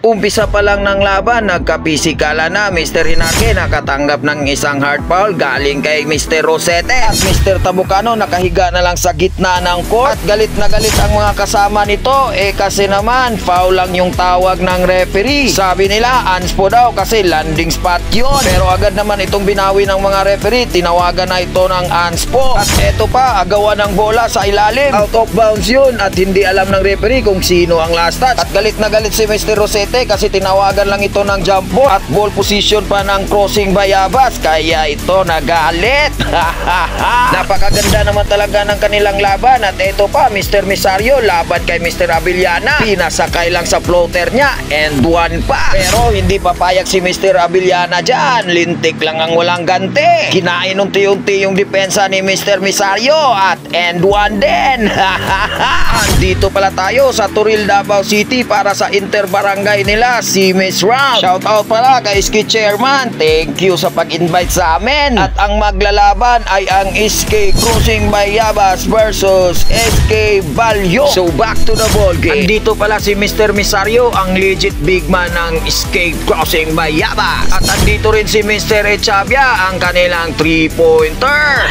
Umpisa pa lang ng laban, nagkapisikala na. Mr. Hinarque nakatanggap ng isang hard foul galing kay Mr. Rosete. At Mr. Tabucano nakahiga na lang sa gitna ng court. At galit na galit ang mga kasama nito. Kasi naman, foul lang yung tawag ng referee. Sabi nila, unspo daw kasi landing spot yun. Pero agad naman itong binawi ng mga referee. Tinawagan na ito ng unspo. At eto pa, agawan ng bola sa ilalim. Out of bounds yun. At hindi alam ng referee kung sino ang last touch. At galit na galit si Mr. Rosete kasi tinawagan lang ito ng jump ball at ball position pa ng crossing Bayabas, kaya ito nagalit. Napakaganda naman talaga ng kanilang laban. At ito pa, Mr. Misario laban kay Mr. Abellana, pinasakay lang sa floater niya and one pa. Pero hindi papayag si Mr. Abellana dyan, lintik lang ang walang ganti. Kinain unti-unti yung depensa ni Mr. Misario at and one din. Dito pala tayo sa Turil, Davao City para sa interbarangay nila, si Miss Round. Shout out pala kay Ski Chairman, thank you sa pag-invite sa amin. At ang maglalaban ay ang SK Crossing Bayabas versus SK Balyo. So back to the ball game. Andito pala si Mr. Misario, ang legit big man ng SK Crossing Bayabas. At andito rin si Mr. Echavia, ang kanilang 3-pointer.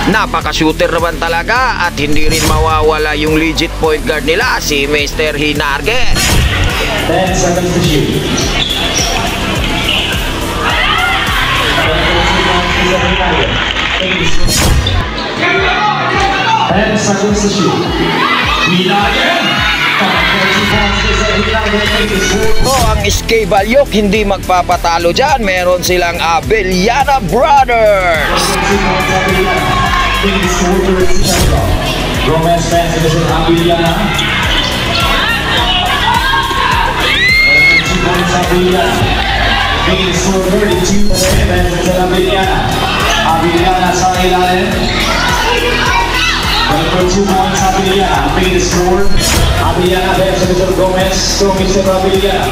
Napaka-shooter naman talaga at hindi rin mawawala yung legit point guard nila, si Mr. Hinarque. 10 seconds to shoot. 10 seconds to shoot. Ang SK Balyok hindi magpapatalo dyan. Meron silang Abellana Brothers. Gomez fans versus Abellana. 2 points Abellana. Making score 32 fans versus Abellana. Abellana sa ilalim. For 2 points Abellana. Making score Abellana versus Gomez. So Mr. Abellana.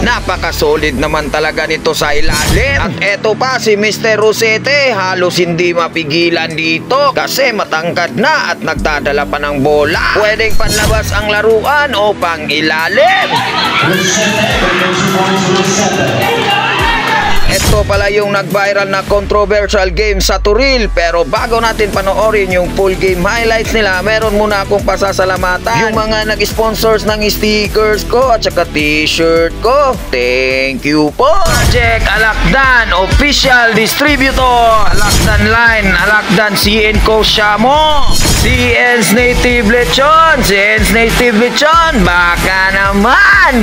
Napaka-solid naman talaga nito sa ilalim. At eto pa si Mr. Rosete, halos hindi mapigilan dito kasi matangkad na at nagdadala pa ng bola. Pwedeng panlabas ang laruan o pang ilalim. Ito pala yung nag-viral na controversial game sa Turil. Pero bago natin panoorin yung full game highlights nila, meron muna akong pasasalamatan yung mga nag-sponsors ng stickers ko at saka t-shirt ko. Thank you po. Project Alakdan Official Distributor, Alakdan Line, Alakdan CN Co Shamo, CN's Native Lechon, CN's Native Lechon, baka naman.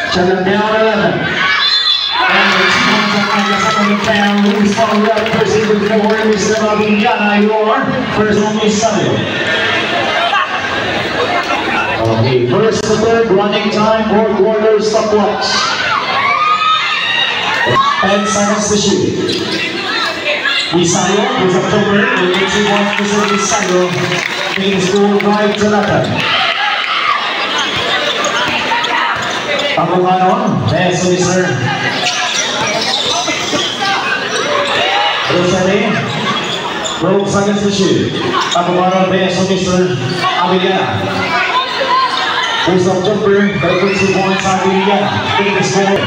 Shut them down 11. And the 2 points on the fan. Luis followed up. First in the door. Mr. Abellana, your first on Misario. Okay, first to third, running time, 4 quarters, stop watch. 10 seconds to shoot. Misario goes up to work. And the 2 points to Misario. Making score 5 to nothing. Tabucano, that's what Mr. Rosete, 12 seconds to shoot. Tabucano, that's what Mr. Abellana. Post up jumper, that puts 2 points on Abellana. Take the score.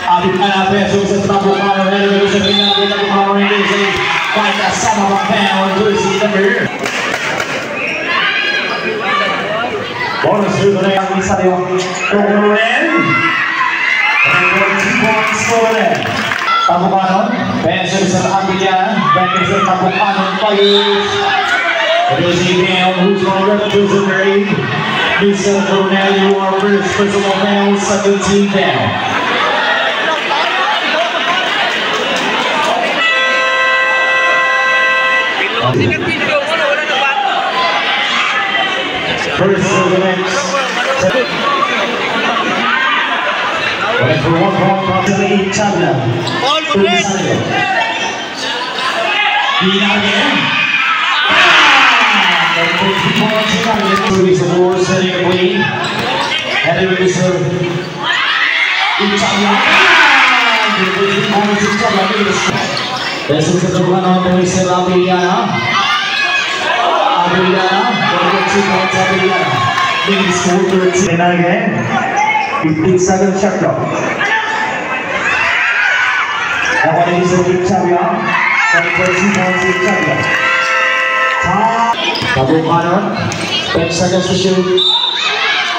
Abellana, that's what Mr. Tabucano, that's what Mr. Tabucano, that's what kasama pa fan, jersey number. Bonus to the next Misario. Go in. And 2 points for them. Tabucano. Benson sa Abellana. Benson sa Tabucano. Fires. Rosy down. Who's going to represent the grade? Mr. Coronel, you are first personal foul. 17 down. First to the next. For 1 point, possibly Echavia. Not again. Service award setting away. And then we serve This is the run on the Mr. Abiliana. Abiliana, 2 points Abiliana. Big score 13 again. 15 seconds shot clock. Now what is the big champion? 2 points big champion. Double pattern. 10 seconds to shoot.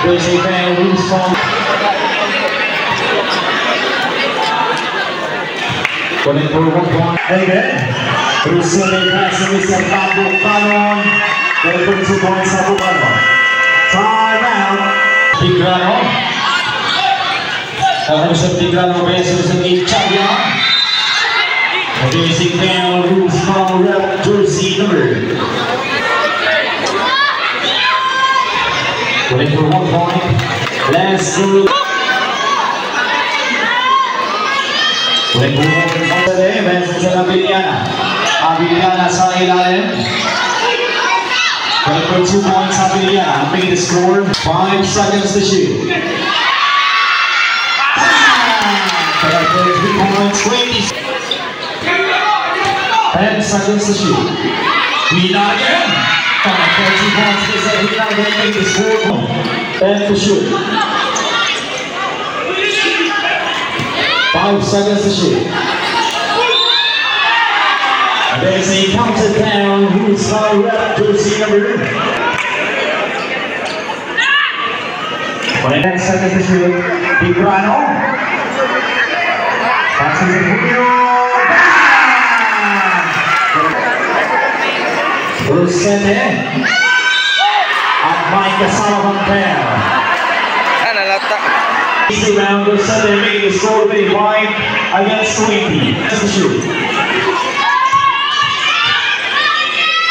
There's a fan who's from. Going for 1 point. Again. Receiving pass to Mr. Double pattern. Going for 2 points. Double pattern. Time out. Tigrano. Mr. Tigrano versus the big champion. There's a fan who's from red jersey number. Going for 1 point. Last through. Going for 1 point today. Versus Abiliana. Abiliana sa ilalim. Going for 2 points. Abiliana. Making the score. 5 seconds to shoot. 3 points. 10 seconds to shoot. Not again. 2 points. Not again. Make the score. 10 to shoot. 5 seconds to shoot. And there's a countdown. Who's our red jersey number? 10 seconds to shoot. Tigrano. Passes it to Julio. Rosete. At Mike Kasalaman pair. Easy round, Rosete making the score 35 against 20. That's the shoot.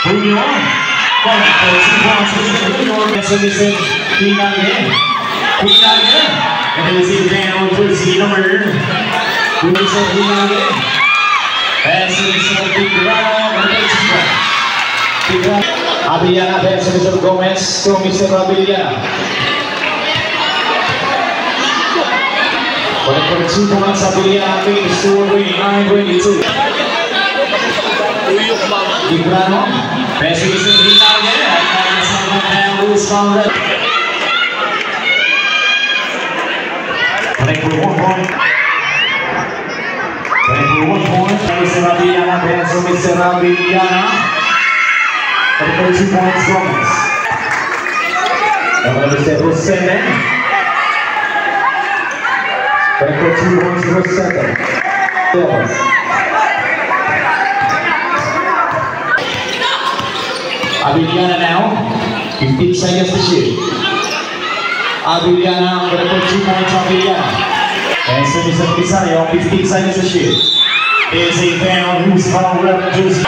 Julio. 2 points. So this is Pina again. And then we see the fan on jersey number. Julio said Pina again. Pass to Mr. Tigrano. Abiliana versus Mr. Gomez to Mr. Abiliana. Going for 2 points, Abiliana making the score 29-22. Tigrano versus Mr. Rina again. And Luis Conrad. Going for 1 point. Mr. Abiliana versus Mr. Abiliana. For 2 points, Gomez. And Mr. Rosete. For 2 points, Rosete. Abiliana now. 15 seconds to shoot. Abiliana for 2 points, Abiliana. And so Mr. Pisario, 15 seconds to shoot. There's a fan who's found red jersey.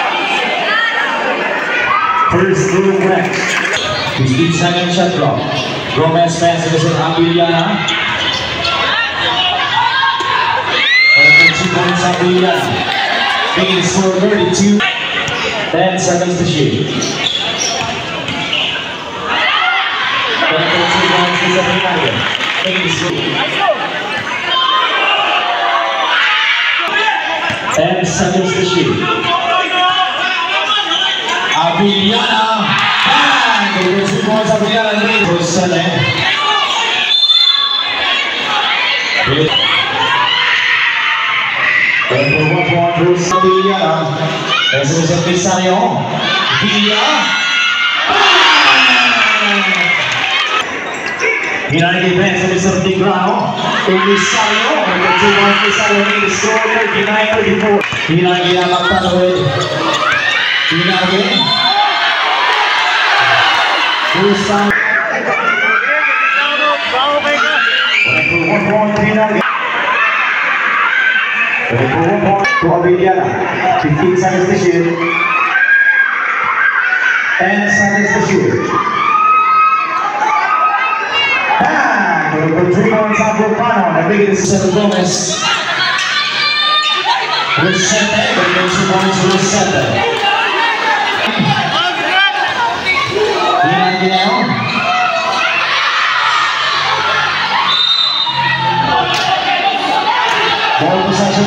First through back. 15 second shot clock. Gomez passes to Abiliana. For 2 points, Abiliana. Making the score 32. 10 seconds to shoot. For 2 points, Abiliana. Making the score 10 seconds to shoot. Abiliana. Bang! 2 points, Abiliana. Rosete. Going for 1 point, Abiliana. There's Mr. Pisario. Villa. Behind the bench, Mr. Tigrano. Pisario. For 2 points, Pisario making the score 39-34. Behind the Alaptano. Tina again. Going for 1 point, Tina again. Going for 1 point to Abiliana. 15 seconds to shoot. 10 seconds to shoot. Going for 3 points, Abropano. The biggest set of Gomez. Rosete. Going for 2 points, Rosete.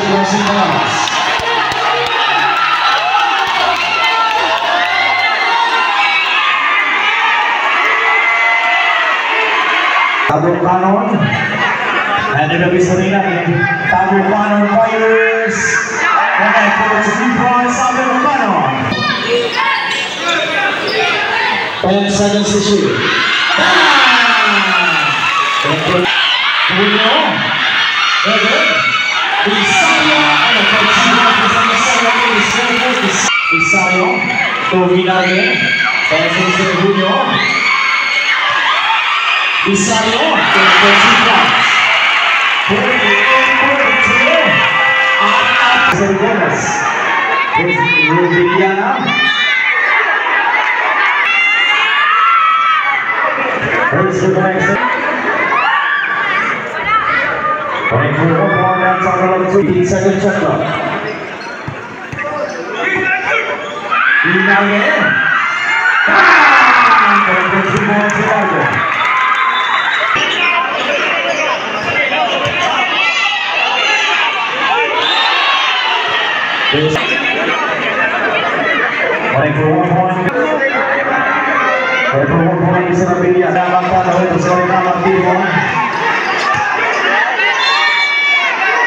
Crossing pass. Tabuk Kanon. And in the mystery natin, Tabuk Kanon fires. And then for 2 points, Tabuk Kanon. 10 seconds to shoot. Julio. Very good. Isayo. And for 2 points, Isayo. Toginage. 10 seconds to Julio. Isayo. 10 points. 48-42. Sergones. Rubiliana. Here's the connection. Running for 1 point, that's on the 3-second shot clock. Inage. Going for 2 points to Largo. Running for 1 point. Running for 1 point is Rabilia. Dapat pada sore nama Timon.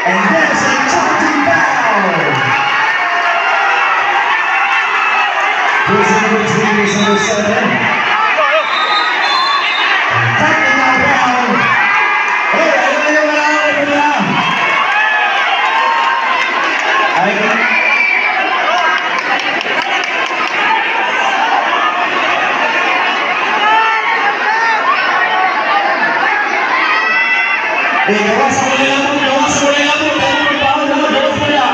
And there's a charging foul. Here's number 3, here's number 7. Technical foul. Gawas boleh lapor, kamu bawah dulu, gawas boleh.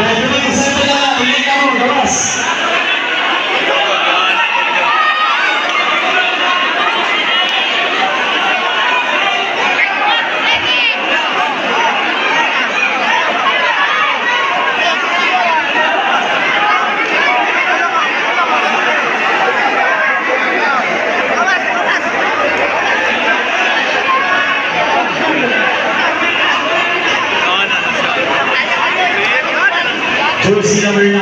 Referee bisa berjalan, boleh kamu gawas. Jersey number 9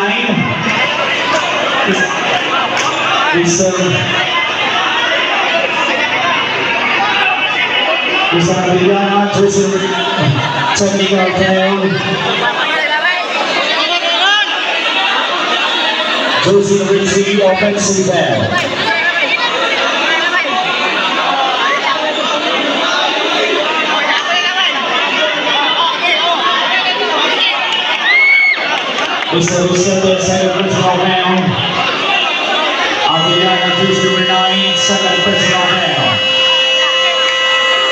is Rabiliana. Jersey number technical foul. Jersey number 3 offensive foul. Mr. Lucente, second personal foul. Adriana, jersey number 9, second personal foul.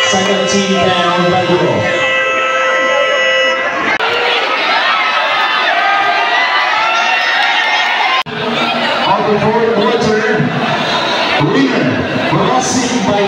Second team foul, Pedro. Out before the water, Riemann, crossing by